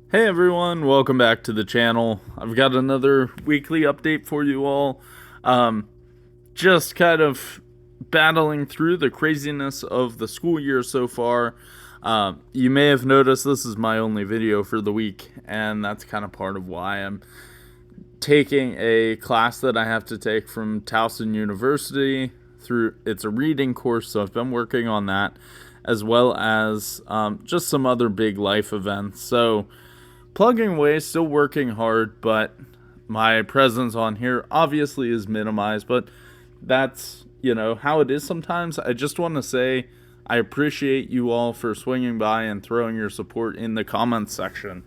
Hey everyone, welcome back to the channel. I've got another weekly update for you all. Just kind of battling through the craziness of the school year so far. You may have noticed this is my only video for the week, and that's kind of part of why I'm taking a class that I have to take from Towson University. It's a reading course, so I've been working on that, as well as just some other big life events. So plugging away, still working hard, but my presence on here obviously is minimized, but that's, how it is sometimes. I just want to say I appreciate you all for swinging by and throwing your support in the comments section.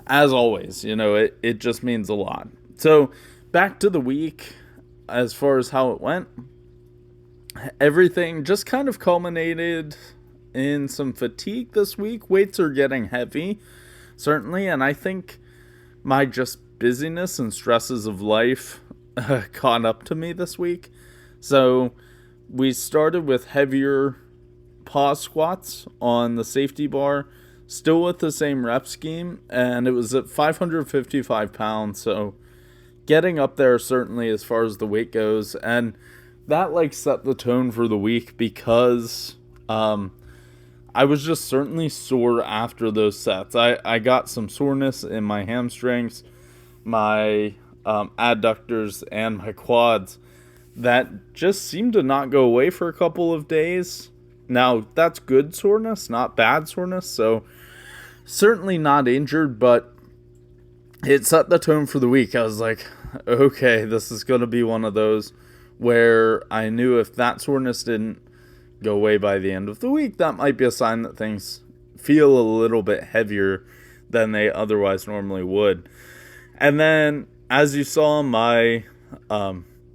As always, it just means a lot. So back to the week, as far as how it went, everything just kind of culminated in some fatigue this week. Weights are getting heavy, certainly, and I think my just busyness and stresses of life caught up to me this week. So we started with heavier pause squats on the safety bar, still with the same rep scheme, and it was at 555 pounds, so getting up there certainly as far as the weight goes, and that set the tone for the week because I was just certainly sore after those sets. I got some soreness in my hamstrings, my adductors, and my quads that just seemed to not go away for a couple of days. Now, that's good soreness, not bad soreness, so certainly not injured, but it set the tone for the week. I was like, okay, this is going to be one of those where I knew if that soreness didn't go away by the end of the week, that might be a sign that things feel a little bit heavier than they otherwise normally would. And then, as you saw, my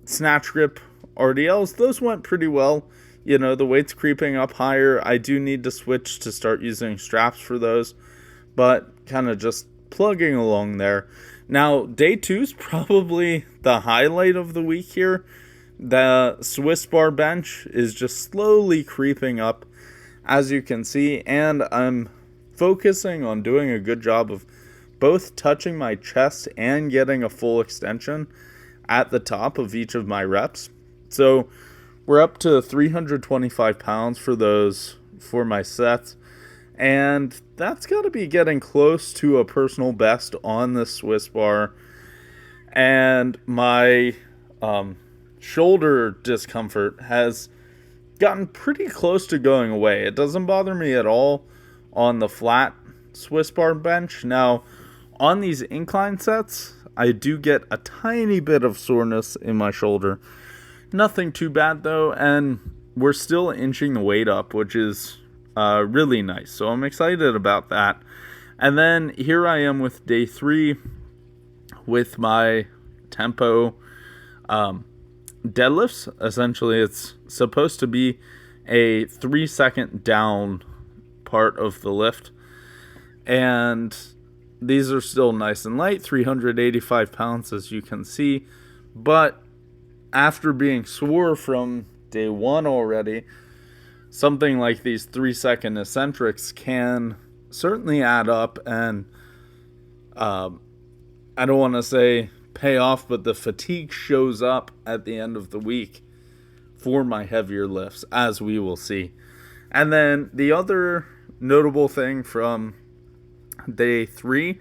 snatch grip RDLs, those went pretty well. The weight's creeping up higher. I do need to switch to start using straps for those, but kind of just plugging along there. Now, day 2 is probably the highlight of the week here. The Swiss bar bench is just slowly creeping up, as you can see, and I'm focusing on doing a good job of both touching my chest and getting a full extension at the top of each of my reps. So we're up to 325 pounds for my sets, and that's got to be getting close to a personal best on the Swiss bar. And my shoulder discomfort has gotten pretty close to going away. It doesn't bother me at all on the flat Swiss bar bench. Now, on these incline sets, I do get a tiny bit of soreness in my shoulder. Nothing too bad though, and we're still inching the weight up, which is really nice. So I'm excited about that. And then here I am with day 3 with my tempo deadlifts. Essentially, it's supposed to be a 3-second down part of the lift, and these are still nice and light, 385 pounds, as you can see. But after being sore from day 1 already, something like these 3-second eccentrics can certainly add up, and I don't want to say pay off, but the fatigue shows up at the end of the week for my heavier lifts, as we will see. And then the other notable thing from day 3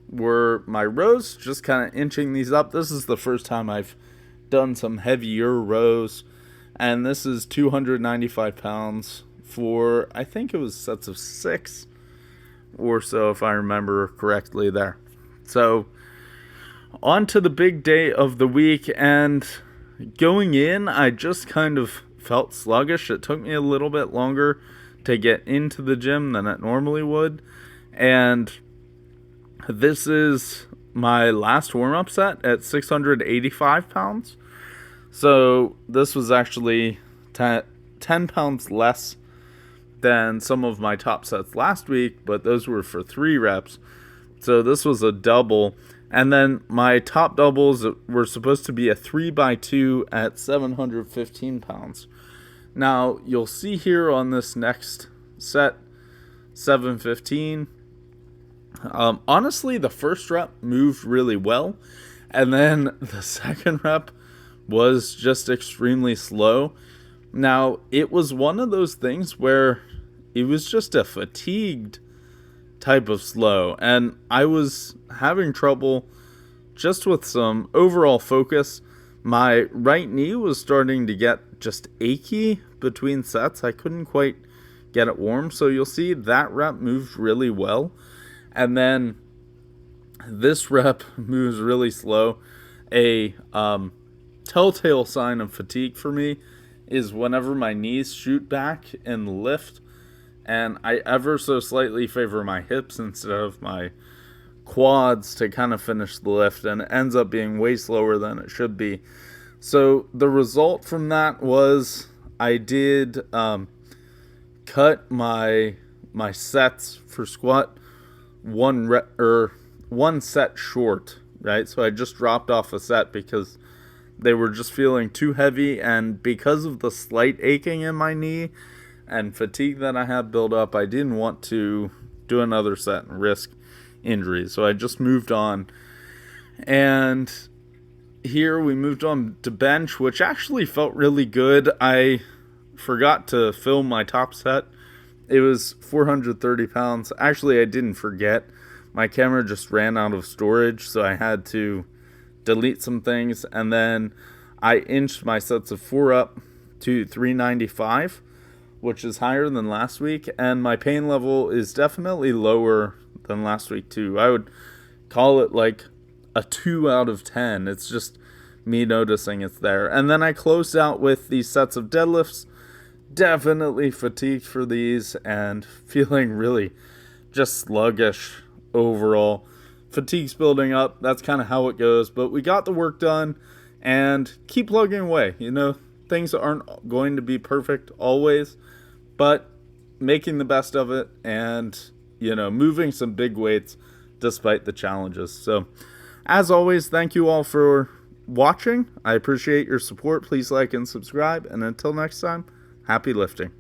were my rows, just kind of inching these up. This is the first time I've done some heavier rows, and this is 295 pounds for, I think it was sets of 6 or so, if I remember correctly there. So on to the big day of the week, and going in, I just kind of felt sluggish. It took me a little bit longer to get into the gym than it normally would, and this is my last warm-up set at 685 pounds. So this was actually 10 pounds less than some of my top sets last week, but those were for 3 reps. So this was a double. And then my top doubles were supposed to be a 3x2 at 715 pounds. Now, you'll see here on this next set, 715, Honestly, the first rep moved really well, and then the second rep was just extremely slow. Now, it was one of those things where it was just a fatigued type of slow, and I was having trouble just with some overall focus. My right knee was starting to get just achy between sets. I couldn't quite get it warm, so you'll see that rep moved really well. And then this rep moves really slow. A telltale sign of fatigue for me is whenever my knees shoot back in the lift, and I ever so slightly favor my hips instead of my quads to kind of finish the lift, and it ends up being way slower than it should be. So the result from that was I did cut my sets for squat one set short, right? So I just dropped off a set because they were just feeling too heavy, and because of the slight aching in my knee and fatigue that I had built up, I didn't want to do another set and risk injury. So I just moved on. And here we moved on to bench, which actually felt really good. I forgot to film my top set. It was 430 pounds. Actually, I didn't forget. My camera just ran out of storage, so I had to delete some things. And then I inched my sets of 4 up to 395, which is higher than last week. And my pain level is definitely lower than last week too. I would call it like a 2 out of 10. It's just me noticing it's there. And then I closed out with these sets of deadlifts. Definitely fatigued for these and feeling really just sluggish overall. Fatigue's building up. That's kind of how it goes. But we got the work done and keep plugging away. You know, things aren't going to be perfect always, but making the best of it and, you know, moving some big weights despite the challenges. So, as always, thank you all for watching. I appreciate your support. Please like and subscribe. And until next time, happy lifting.